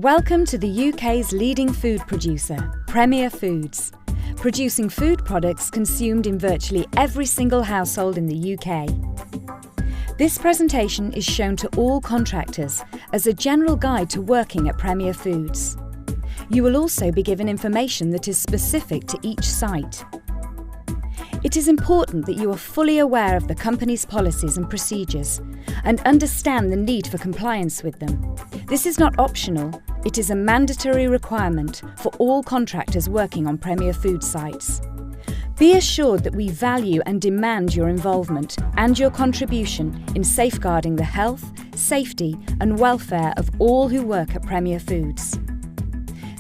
Welcome to the UK's leading food producer, Premier Foods, producing food products consumed in virtually every single household in the UK. This presentation is shown to all contractors as a general guide to working at Premier Foods. You will also be given information that is specific to each site. It is important that you are fully aware of the company's policies and procedures and understand the need for compliance with them. This is not optional, it is a mandatory requirement for all contractors working on Premier Foods sites. Be assured that we value and demand your involvement and your contribution in safeguarding the health, safety and welfare of all who work at Premier Foods.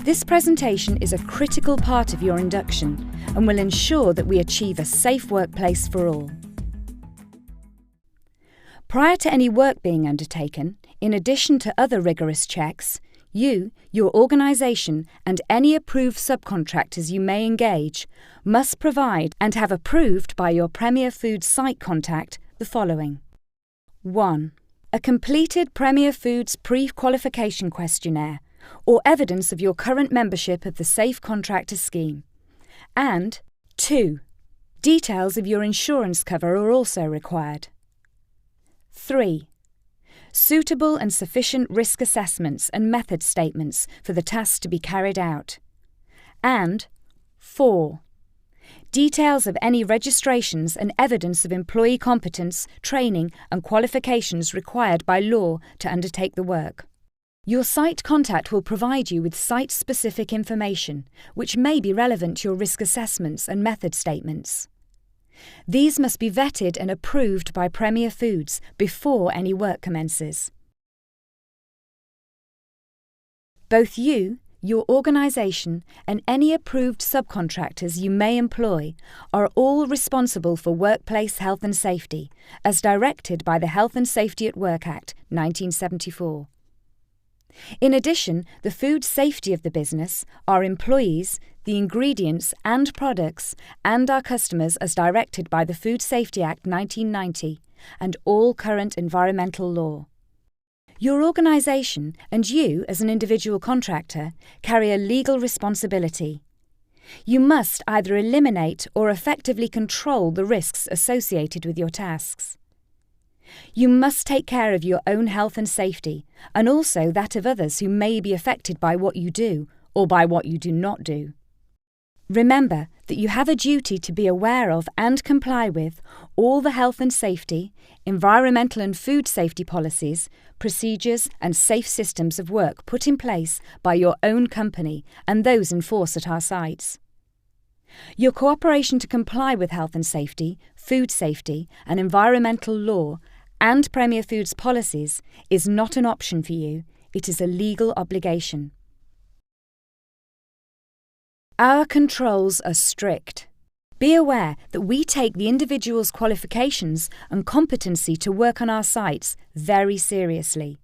This presentation is a critical part of your induction and will ensure that we achieve a safe workplace for all. Prior to any work being undertaken, in addition to other rigorous checks, you, your organisation and any approved subcontractors you may engage must provide and have approved by your Premier Foods site contact the following. 1. A completed Premier Foods pre-qualification questionnaire or evidence of your current membership of the Safe Contractor Scheme. And 2. Details of your insurance cover are also required. 3. Suitable and sufficient risk assessments and method statements for the tasks to be carried out. And 4. Details of any registrations and evidence of employee competence, training and qualifications required by law to undertake the work. Your site contact will provide you with site-specific information, which may be relevant to your risk assessments and method statements. These must be vetted and approved by Premier Foods before any work commences. Both you, your organisation, and any approved subcontractors you may employ are all responsible for workplace health and safety, as directed by the Health and Safety at Work Act 1974. In addition, the food safety of the business, our employees, the ingredients and products, and our customers as directed by the Food Safety Act 1990 and all current environmental law. Your organisation and you as an individual contractor carry a legal responsibility. You must either eliminate or effectively control the risks associated with your tasks. You must take care of your own health and safety, and also that of others who may be affected by what you do or by what you do not do. Remember that you have a duty to be aware of and comply with all the health and safety, environmental and food safety policies, procedures and safe systems of work put in place by your own company and those in force at our sites. Your cooperation to comply with health and safety, food safety and environmental law and Premier Foods policies is not an option for you, it is a legal obligation. Our controls are strict. Be aware that we take the individual's qualifications and competency to work on our sites very seriously.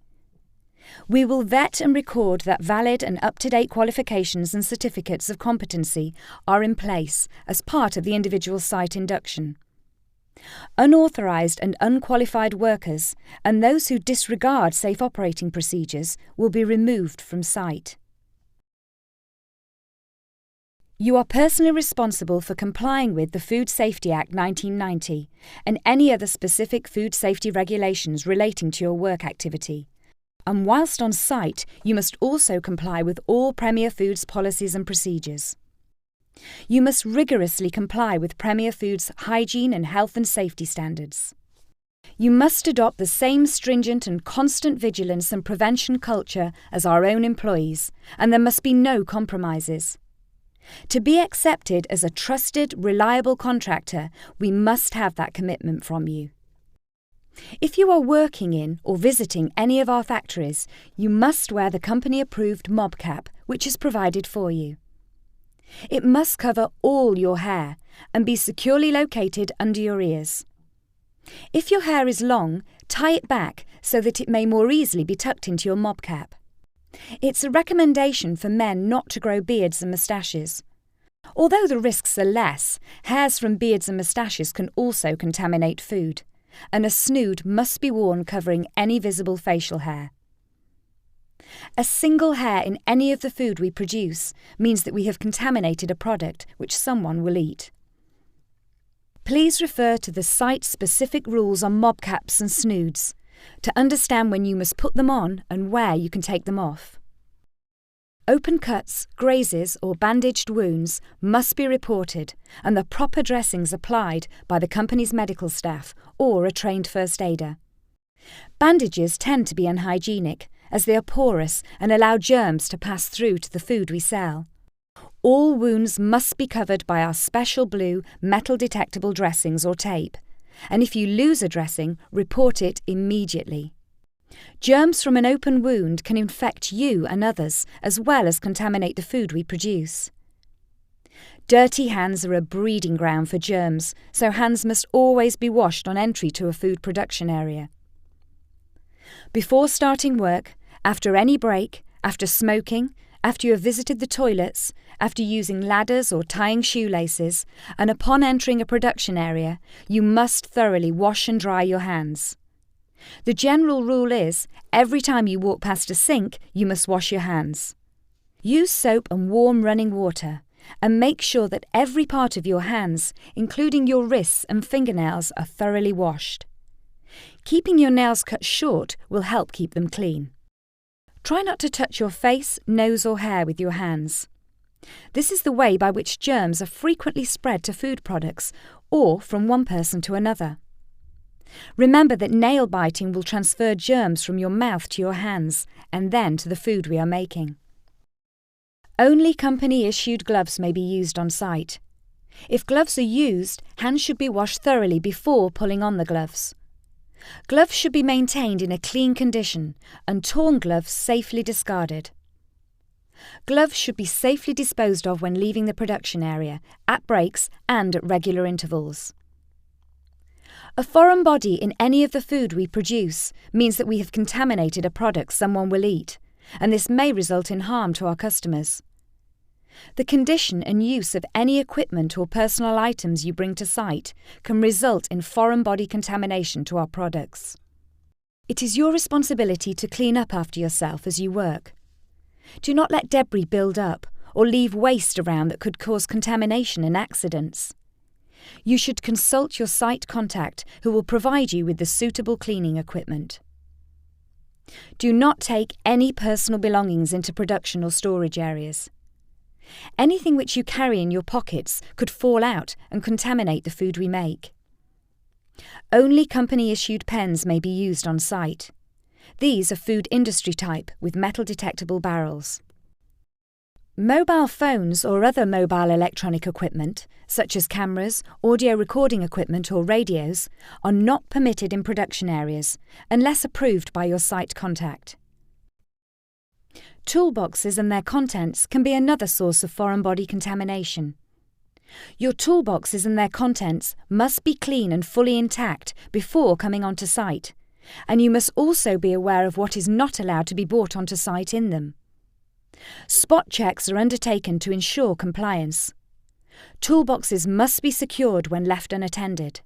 We will vet and record that valid and up-to-date qualifications and certificates of competency are in place as part of the individual site induction. Unauthorised and unqualified workers and those who disregard safe operating procedures will be removed from site. You are personally responsible for complying with the Food Safety Act 1990 and any other specific food safety regulations relating to your work activity. And whilst on site, you must also comply with all Premier Foods policies and procedures. You must rigorously comply with Premier Foods hygiene and health and safety standards. You must adopt the same stringent and constant vigilance and prevention culture as our own employees, and there must be no compromises. To be accepted as a trusted, reliable contractor, we must have that commitment from you. If you are working in or visiting any of our factories, you must wear the company-approved mob cap, which is provided for you. It must cover all your hair and be securely located under your ears. If your hair is long, tie it back so that it may more easily be tucked into your mob cap. It's a recommendation for men not to grow beards and moustaches. Although the risks are less, hairs from beards and moustaches can also contaminate food, and a snood must be worn covering any visible facial hair. A single hair in any of the food we produce means that we have contaminated a product which someone will eat. Please refer to the site-specific rules on mob caps and snoods to understand when you must put them on and where you can take them off. Open cuts, grazes or bandaged wounds must be reported and the proper dressings applied by the company's medical staff or a trained first aider. Bandages tend to be unhygienic as they are porous and allow germs to pass through to the food we sell. All wounds must be covered by our special blue metal detectable dressings or tape, and if you lose a dressing, report it immediately. Germs from an open wound can infect you and others, as well as contaminate the food we produce. Dirty hands are a breeding ground for germs, so hands must always be washed on entry to a food production area. Before starting work, after any break, after smoking, after you have visited the toilets, after using ladders or tying shoelaces, and upon entering a production area, you must thoroughly wash and dry your hands. The general rule is, every time you walk past a sink, you must wash your hands. Use soap and warm running water, and make sure that every part of your hands, including your wrists and fingernails, are thoroughly washed. Keeping your nails cut short will help keep them clean. Try not to touch your face, nose or hair with your hands. This is the way by which germs are frequently spread to food products or from one person to another. Remember that nail biting will transfer germs from your mouth to your hands and then to the food we are making. Only company-issued gloves may be used on site. If gloves are used, hands should be washed thoroughly before pulling on the gloves. Gloves should be maintained in a clean condition and torn gloves safely discarded. Gloves should be safely disposed of when leaving the production area, at breaks and at regular intervals. A foreign body in any of the food we produce means that we have contaminated a product someone will eat, and this may result in harm to our customers. The condition and use of any equipment or personal items you bring to site can result in foreign body contamination to our products. It is your responsibility to clean up after yourself as you work. Do not let debris build up or leave waste around that could cause contamination and accidents. You should consult your site contact who will provide you with the suitable cleaning equipment. Do not take any personal belongings into production or storage areas. Anything which you carry in your pockets could fall out and contaminate the food we make. Only company-issued pens may be used on site. These are food industry type with metal detectable barrels. Mobile phones or other mobile electronic equipment, such as cameras, audio recording equipment or radios, are not permitted in production areas unless approved by your site contact. Toolboxes and their contents can be another source of foreign body contamination. Your toolboxes and their contents must be clean and fully intact before coming onto site, and you must also be aware of what is not allowed to be brought onto site in them. Spot checks are undertaken to ensure compliance. Toolboxes must be secured when left unattended.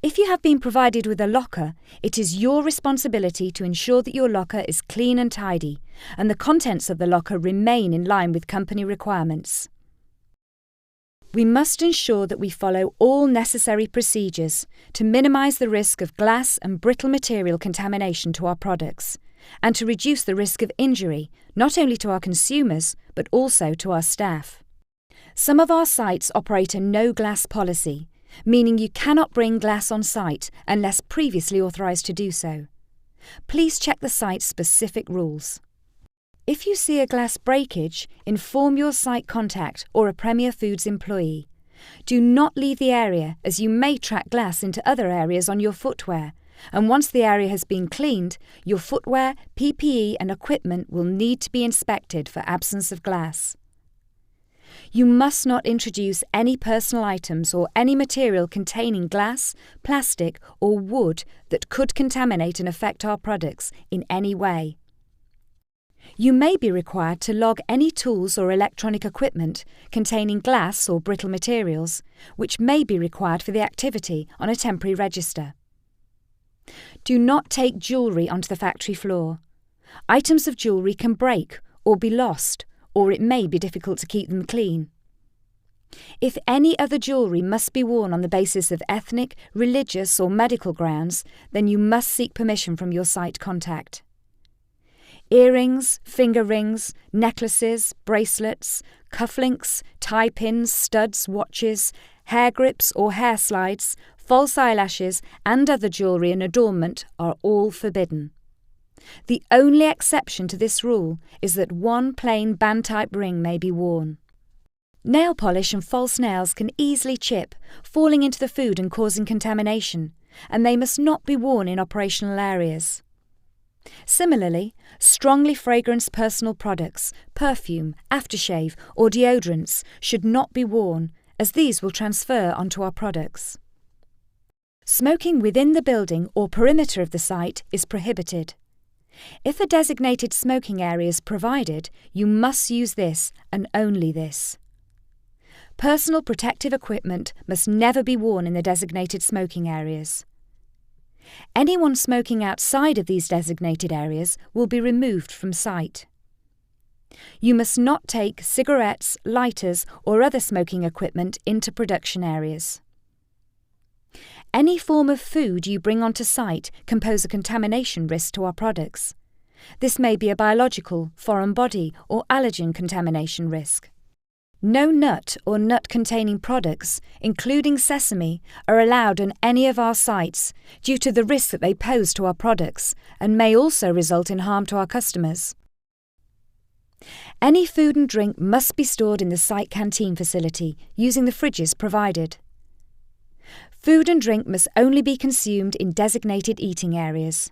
If you have been provided with a locker, it is your responsibility to ensure that your locker is clean and tidy, and the contents of the locker remain in line with company requirements. We must ensure that we follow all necessary procedures to minimise the risk of glass and brittle material contamination to our products, and to reduce the risk of injury, not only to our consumers, but also to our staff. Some of our sites operate a no-glass policy, meaning you cannot bring glass on site unless previously authorised to do so. Please check the site's specific rules. If you see a glass breakage, inform your site contact or a Premier Foods employee. Do not leave the area, as you may track glass into other areas on your footwear, and once the area has been cleaned, your footwear, PPE and equipment will need to be inspected for absence of glass. You must not introduce any personal items or any material containing glass, plastic or wood that could contaminate and affect our products in any way. You may be required to log any tools or electronic equipment containing glass or brittle materials, which may be required for the activity on a temporary register. Do not take jewellery onto the factory floor. items of jewellery can break or be lost, or it may be difficult to keep them clean. If any other jewellery must be worn on the basis of ethnic, religious or medical grounds, then you must seek permission from your site contact. Earrings, finger rings, necklaces, bracelets, cufflinks, tie pins, studs, watches, hair grips or hair slides, false eyelashes and other jewellery and adornment are all forbidden. The only exception to this rule is that one plain band-type ring may be worn. Nail polish and false nails can easily chip, falling into the food and causing contamination, and they must not be worn in operational areas. Similarly, strongly fragranced personal products, perfume, aftershave or deodorants should not be worn, as these will transfer onto our products. Smoking within the building or perimeter of the site is prohibited. If a designated smoking area is provided, you must use this and only this. Personal protective equipment must never be worn in the designated smoking areas. Anyone smoking outside of these designated areas will be removed from site. You must not take cigarettes, lighters or other smoking equipment into production areas. Any form of food you bring onto site can pose a contamination risk to our products. This may be a biological, foreign body or allergen contamination risk. No nut or nut-containing products, including sesame, are allowed on any of our sites due to the risk that they pose to our products and may also result in harm to our customers. Any food and drink must be stored in the site canteen facility using the fridges provided. Food and drink must only be consumed in designated eating areas.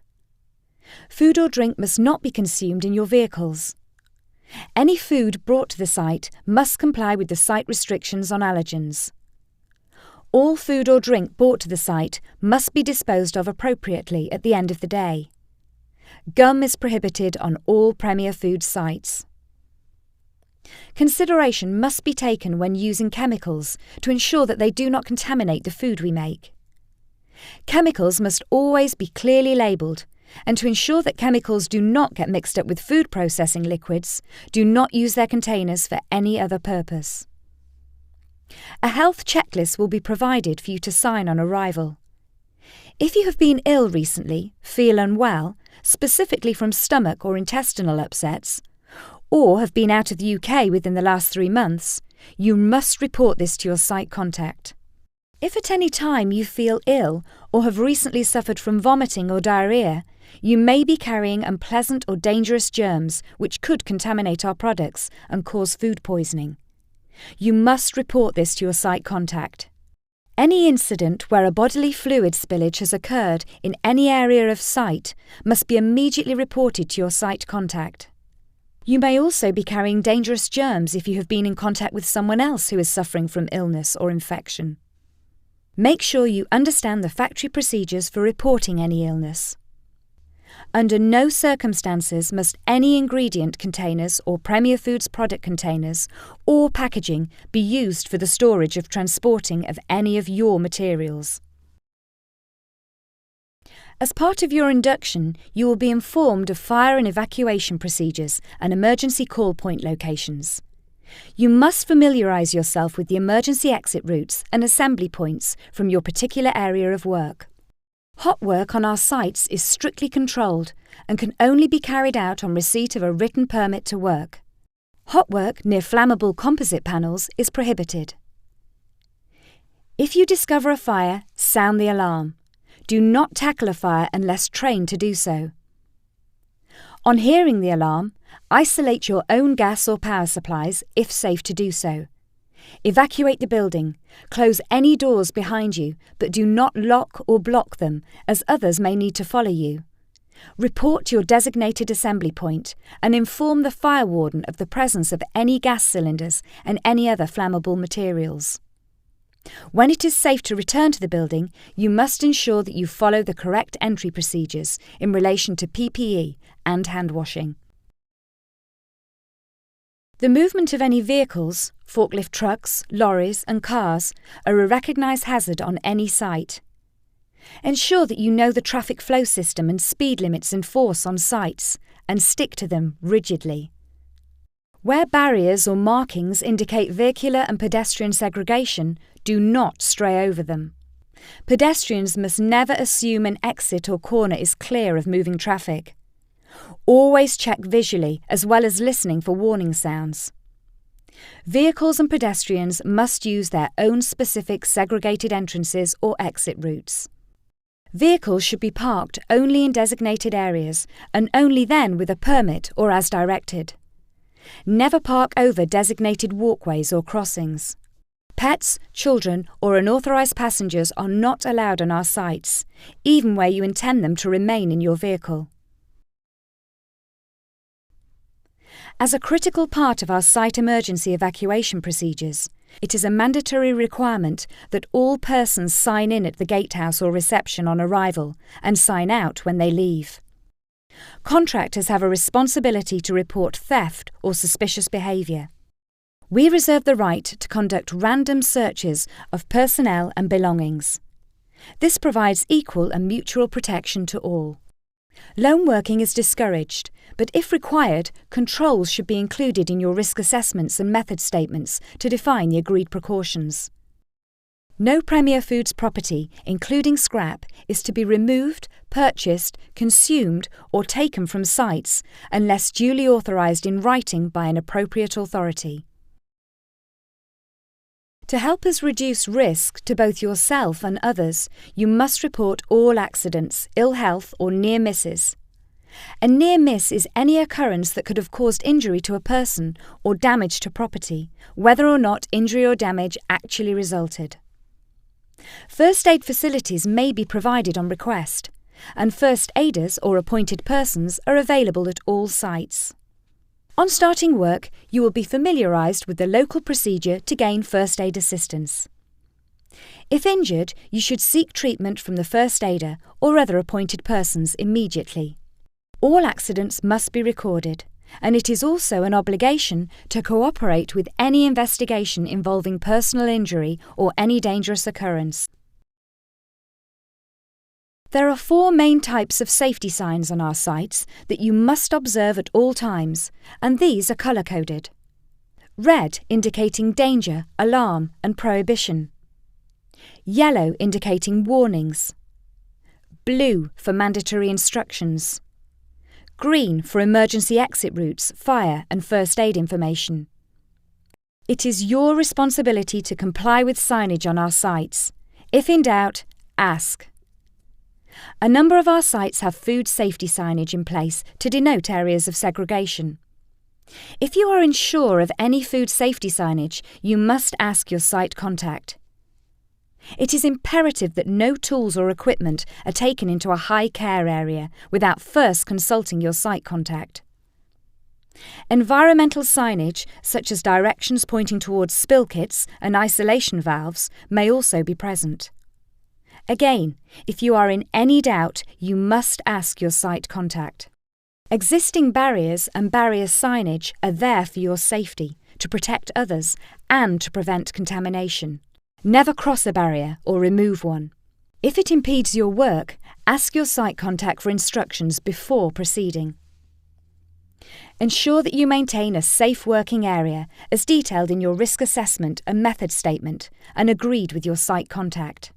Food or drink must not be consumed in your vehicles. Any food brought to the site must comply with the site restrictions on allergens. All food or drink brought to the site must be disposed of appropriately at the end of the day. Gum is prohibited on all Premier Foods sites. Consideration must be taken when using chemicals to ensure that they do not contaminate the food we make. Chemicals must always be clearly labelled, and to ensure that chemicals do not get mixed up with food processing liquids, do not use their containers for any other purpose. A health checklist will be provided for you to sign on arrival. If you have been ill recently, feel unwell, specifically from stomach or intestinal upsets, or have been out of the UK within the last 3 months, you must report this to your site contact. If at any time you feel ill or have recently suffered from vomiting or diarrhoea, you may be carrying unpleasant or dangerous germs which could contaminate our products and cause food poisoning. You must report this to your site contact. Any incident where a bodily fluid spillage has occurred in any area of site must be immediately reported to your site contact. You may also be carrying dangerous germs if you have been in contact with someone else who is suffering from illness or infection. Make sure you understand the factory procedures for reporting any illness. Under no circumstances must any ingredient containers or Premier Foods product containers or packaging be used for the storage of transporting of any of your materials. As part of your induction, you will be informed of fire and evacuation procedures and emergency call point locations. You must familiarise yourself with the emergency exit routes and assembly points from your particular area of work. Hot work on our sites is strictly controlled and can only be carried out on receipt of a written permit to work. Hot work near flammable composite panels is prohibited. If you discover a fire, sound the alarm. Do not tackle a fire unless trained to do so. On hearing the alarm, isolate your own gas or power supplies if safe to do so. Evacuate the building, close any doors behind you, but do not lock or block them, as others may need to follow you. Report to your designated assembly point and inform the fire warden of the presence of any gas cylinders and any other flammable materials. When it is safe to return to the building, you must ensure that you follow the correct entry procedures in relation to PPE and hand washing. The movement of any vehicles, forklift trucks, lorries and cars are a recognised hazard on any site. Ensure that you know the traffic flow system and speed limits in force on sites and stick to them rigidly. Where barriers or markings indicate vehicular and pedestrian segregation, do not stray over them. Pedestrians must never assume an exit or corner is clear of moving traffic. Always check visually as well as listening for warning sounds. Vehicles and pedestrians must use their own specific segregated entrances or exit routes. Vehicles should be parked only in designated areas and only then with a permit or as directed. Never park over designated walkways or crossings. Pets, children, or unauthorised passengers are not allowed on our sites, even where you intend them to remain in your vehicle. As a critical part of our site emergency evacuation procedures, it is a mandatory requirement that all persons sign in at the gatehouse or reception on arrival and sign out when they leave. Contractors have a responsibility to report theft or suspicious behaviour. We reserve the right to conduct random searches of personnel and belongings. This provides equal and mutual protection to all. Lone working is discouraged, but if required, controls should be included in your risk assessments and method statements to define the agreed precautions. No Premier Foods property, including scrap, is to be removed, purchased, consumed, or taken from sites unless duly authorised in writing by an appropriate authority. To help us reduce risk to both yourself and others, you must report all accidents, ill health, or near misses. A near miss is any occurrence that could have caused injury to a person or damage to property, whether or not injury or damage actually resulted. First aid facilities may be provided on request, and first aiders or appointed persons are available at all sites. On starting work, you will be familiarised with the local procedure to gain first aid assistance. If injured, you should seek treatment from the first aider or other appointed persons immediately. All accidents must be recorded, and it is also an obligation to cooperate with any investigation involving personal injury or any dangerous occurrence. There are 4 main types of safety signs on our sites that you must observe at all times, and these are colour-coded. Red indicating danger, alarm and prohibition. Yellow indicating warnings. Blue for mandatory instructions. Green for emergency exit routes, fire and first aid information. It is your responsibility to comply with signage on our sites. If in doubt, ask. A number of our sites have food safety signage in place to denote areas of segregation. If you are unsure of any food safety signage, you must ask your site contact. It is imperative that no tools or equipment are taken into a high care area without first consulting your site contact. Environmental signage, such as directions pointing towards spill kits and isolation valves, may also be present. Again, if you are in any doubt, you must ask your site contact. Existing barriers and barrier signage are there for your safety, to protect others, and to prevent contamination. Never cross a barrier or remove one. If it impedes your work, ask your site contact for instructions before proceeding. Ensure that you maintain a safe working area as detailed in your risk assessment and method statement and agreed with your site contact.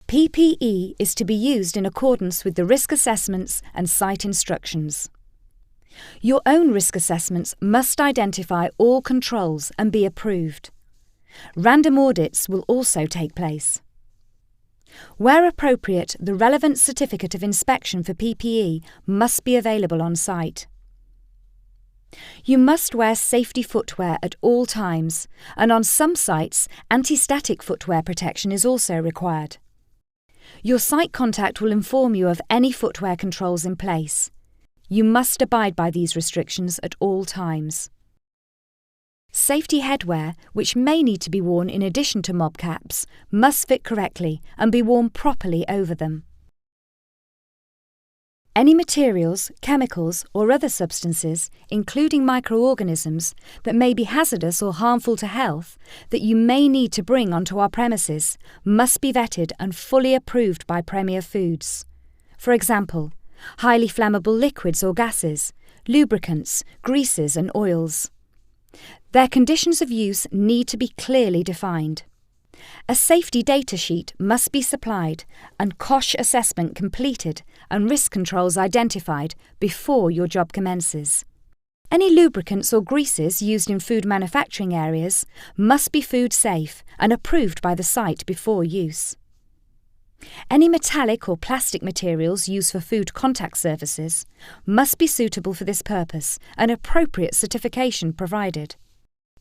PPE is to be used in accordance with the risk assessments and site instructions. Your own risk assessments must identify all controls and be approved. Random audits will also take place. Where appropriate, the relevant certificate of inspection for PPE must be available on site. You must wear safety footwear at all times, and on some sites, anti-static footwear protection is also required. Your site contact will inform you of any footwear controls in place. You must abide by these restrictions at all times. Safety headwear, which may need to be worn in addition to mob caps, must fit correctly and be worn properly over them. Any materials, chemicals or other substances, including microorganisms, that may be hazardous or harmful to health that you may need to bring onto our premises must be vetted and fully approved by Premier Foods. For example, highly flammable liquids or gases, lubricants, greases and oils. Their conditions of use need to be clearly defined. A safety data sheet must be supplied and cost assessment completed and risk controls identified before your job commences. Any lubricants or greases used in food manufacturing areas must be food safe and approved by the site before use. Any metallic or plastic materials used for food contact surfaces must be suitable for this purpose and appropriate certification provided.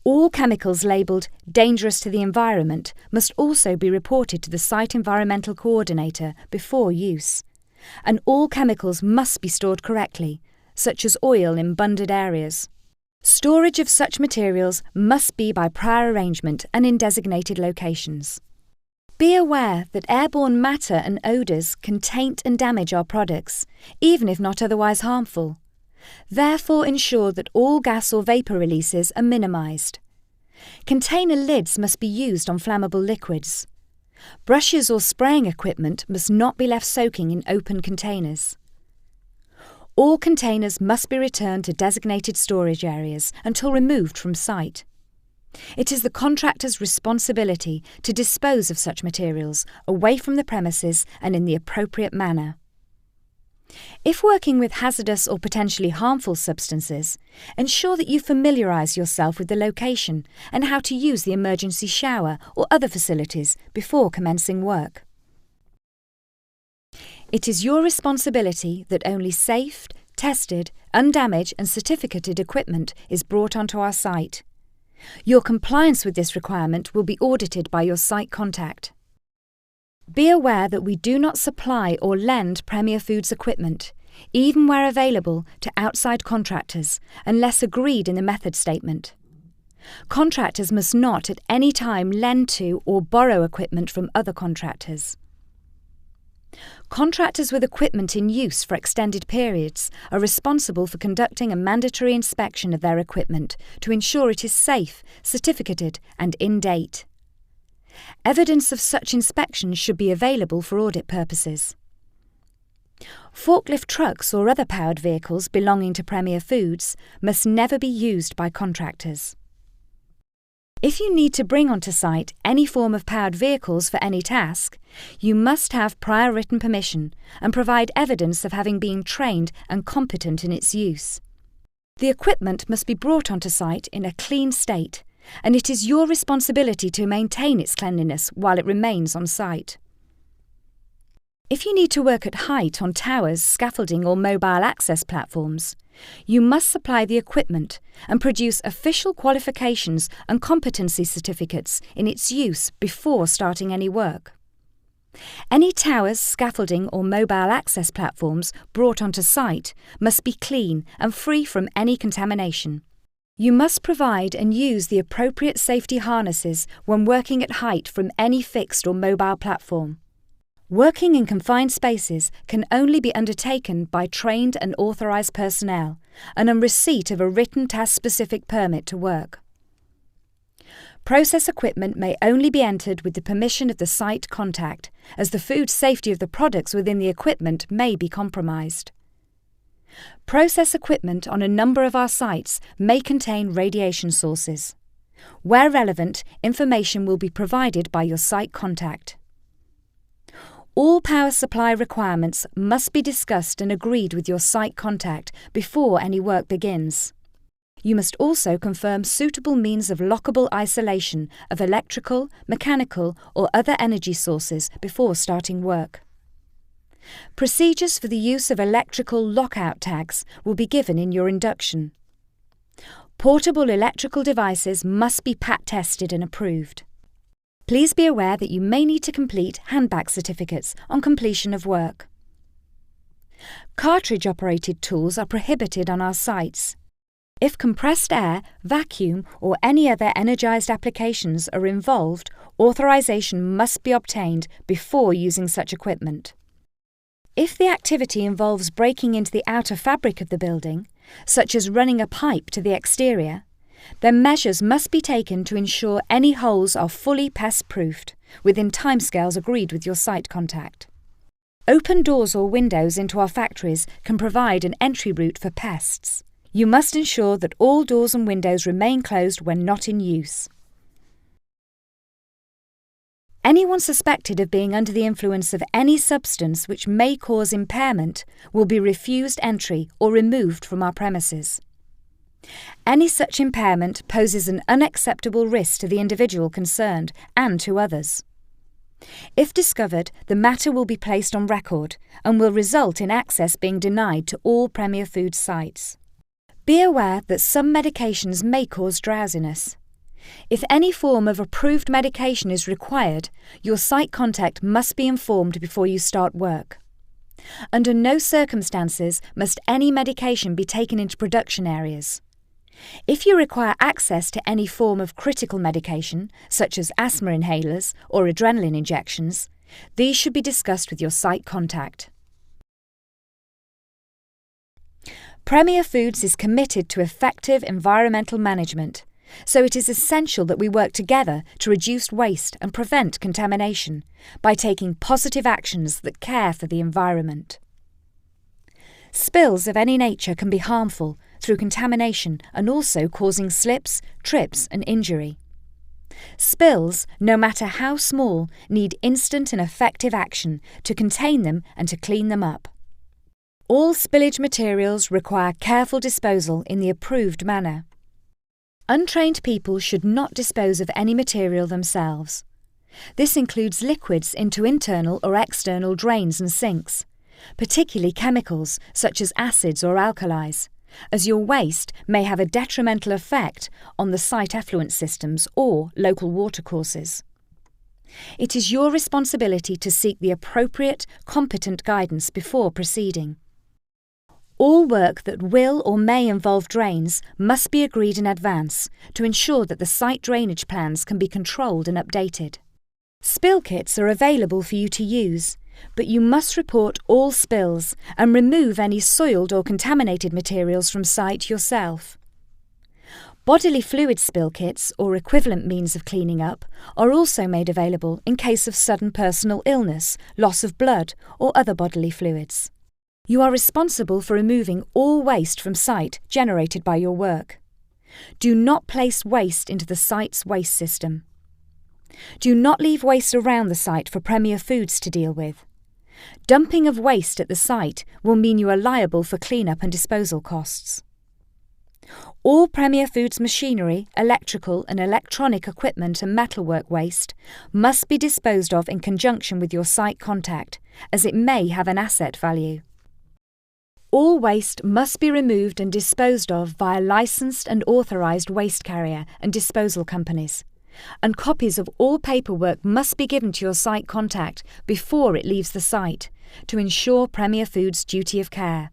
All chemicals labelled dangerous to the environment must also be reported to the Site Environmental Coordinator before use, and all chemicals must be stored correctly, such as oil in bunded areas. Storage of such materials must be by prior arrangement and in designated locations. Be aware that airborne matter and odours can taint and damage our products, even if not otherwise harmful. Therefore, ensure that all gas or vapour releases are minimised. Container lids must be used on flammable liquids. Brushes or spraying equipment must not be left soaking in open containers. All containers must be returned to designated storage areas until removed from site. It is the contractor's responsibility to dispose of such materials away from the premises and in the appropriate manner. If working with hazardous or potentially harmful substances, ensure that you familiarise yourself with the location and how to use the emergency shower or other facilities before commencing work. It is your responsibility that only safe, tested, undamaged and certificated equipment is brought onto our site. Your compliance with this requirement will be audited by your site contact. Be aware that we do not supply or lend Premier Foods equipment, even where available, to outside contractors, unless agreed in the method statement. Contractors must not at any time lend to or borrow equipment from other contractors. Contractors with equipment in use for extended periods are responsible for conducting a mandatory inspection of their equipment to ensure it is safe, certificated and in date. Evidence of such inspection should be available for audit purposes. Forklift trucks or other powered vehicles belonging to Premier Foods must never be used by contractors. If you need to bring onto site any form of powered vehicles for any task, you must have prior written permission and provide evidence of having been trained and competent in its use. The equipment must be brought onto site in a clean state, and it is your responsibility to maintain its cleanliness while it remains on site. If you need to work at height on towers, scaffolding or mobile access platforms, you must supply the equipment and produce official qualifications and competency certificates in its use before starting any work. Any towers, scaffolding or mobile access platforms brought onto site must be clean and free from any contamination. You must provide and use the appropriate safety harnesses when working at height from any fixed or mobile platform. Working in confined spaces can only be undertaken by trained and authorised personnel and on receipt of a written task-specific permit to work. Process equipment may only be entered with the permission of the site contact, as the food safety of the products within the equipment may be compromised. Process equipment on a number of our sites may contain radiation sources. Where relevant, information will be provided by your site contact. All power supply requirements must be discussed and agreed with your site contact before any work begins. You must also confirm suitable means of lockable isolation of electrical, mechanical or other energy sources before starting work. Procedures for the use of electrical lockout tags will be given in your induction. Portable electrical devices must be PAT tested and approved. Please be aware that you may need to complete handbag certificates on completion of work. Cartridge-operated tools are prohibited on our sites. If compressed air, vacuum or any other energised applications are involved, authorisation must be obtained before using such equipment. If the activity involves breaking into the outer fabric of the building, such as running a pipe to the exterior, then measures must be taken to ensure any holes are fully pest-proofed, within timescales agreed with your site contact. Open doors or windows into our factories can provide an entry route for pests. You must ensure that all doors and windows remain closed when not in use. Anyone suspected of being under the influence of any substance which may cause impairment will be refused entry or removed from our premises. Any such impairment poses an unacceptable risk to the individual concerned and to others. If discovered, the matter will be placed on record and will result in access being denied to all Premier Foods sites. Be aware that some medications may cause drowsiness. If any form of approved medication is required, your site contact must be informed before you start work. Under no circumstances must any medication be taken into production areas. If you require access to any form of critical medication, such as asthma inhalers or adrenaline injections, these should be discussed with your site contact. Premier Foods is committed to effective environmental management, so it is essential that we work together to reduce waste and prevent contamination by taking positive actions that care for the environment. Spills of any nature can be harmful through contamination and also causing slips, trips and injury. Spills, no matter how small, need instant and effective action to contain them and to clean them up. All spillage materials require careful disposal in the approved manner. Untrained people should not dispose of any material themselves. This includes liquids into internal or external drains and sinks, particularly chemicals such as acids or alkalis, as your waste may have a detrimental effect on the site effluent systems or local watercourses. It is your responsibility to seek the appropriate, competent guidance before proceeding. All work that will or may involve drains must be agreed in advance to ensure that the site drainage plans can be controlled and updated. Spill kits are available for you to use, but you must report all spills and remove any soiled or contaminated materials from site yourself. Bodily fluid spill kits or equivalent means of cleaning up are also made available in case of sudden personal illness, loss of blood or other bodily fluids. You are responsible for removing all waste from site generated by your work. Do not place waste into the site's waste system. Do not leave waste around the site for Premier Foods to deal with. Dumping of waste at the site will mean you are liable for clean-up and disposal costs. All Premier Foods machinery, electrical and electronic equipment and metalwork waste must be disposed of in conjunction with your site contact, as it may have an asset value. All waste must be removed and disposed of via licensed and authorised waste carrier and disposal companies, and copies of all paperwork must be given to your site contact before it leaves the site to ensure Premier Foods' duty of care.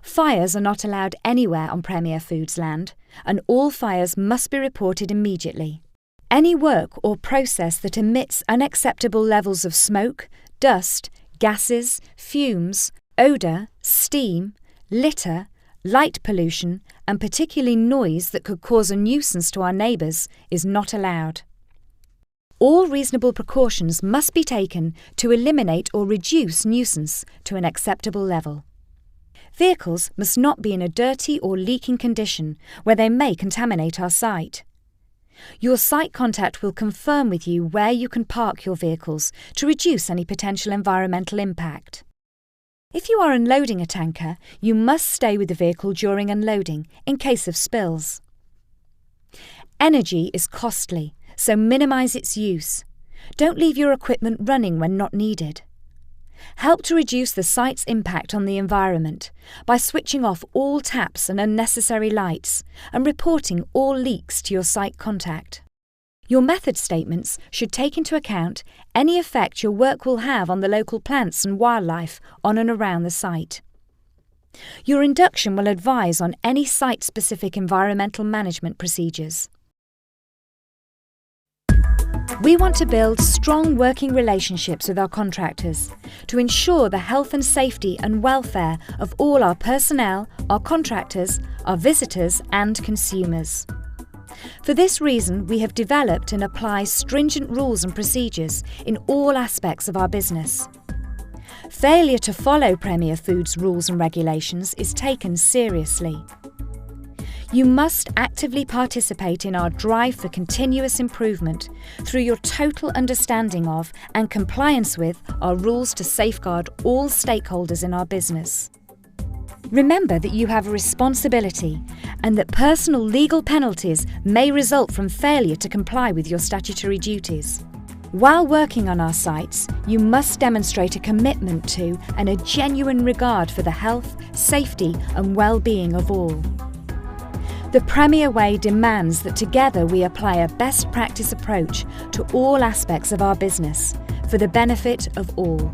Fires are not allowed anywhere on Premier Foods land, and all fires must be reported immediately. Any work or process that emits unacceptable levels of smoke, dust, gases, fumes, odour, steam, litter, light pollution, and particularly noise that could cause a nuisance to our neighbours is not allowed. All reasonable precautions must be taken to eliminate or reduce nuisance to an acceptable level. Vehicles must not be in a dirty or leaking condition where they may contaminate our site. Your site contact will confirm with you where you can park your vehicles to reduce any potential environmental impact. If you are unloading a tanker, you must stay with the vehicle during unloading in case of spills. Energy is costly, so minimise its use. Don't leave your equipment running when not needed. Help to reduce the site's impact on the environment by switching off all taps and unnecessary lights and reporting all leaks to your site contact. Your method statements should take into account any effect your work will have on the local plants and wildlife on and around the site. Your induction will advise on any site-specific environmental management procedures. We want to build strong working relationships with our contractors to ensure the health and safety and welfare of all our personnel, our contractors, our visitors and consumers. For this reason, we have developed and apply stringent rules and procedures in all aspects of our business. Failure to follow Premier Foods rules and regulations is taken seriously. You must actively participate in our drive for continuous improvement through your total understanding of and compliance with our rules to safeguard all stakeholders in our business. Remember that you have a responsibility and that personal legal penalties may result from failure to comply with your statutory duties. While working on our sites, you must demonstrate a commitment to and a genuine regard for the health, safety and well-being of all. The Premier Way demands that together we apply a best practice approach to all aspects of our business for the benefit of all.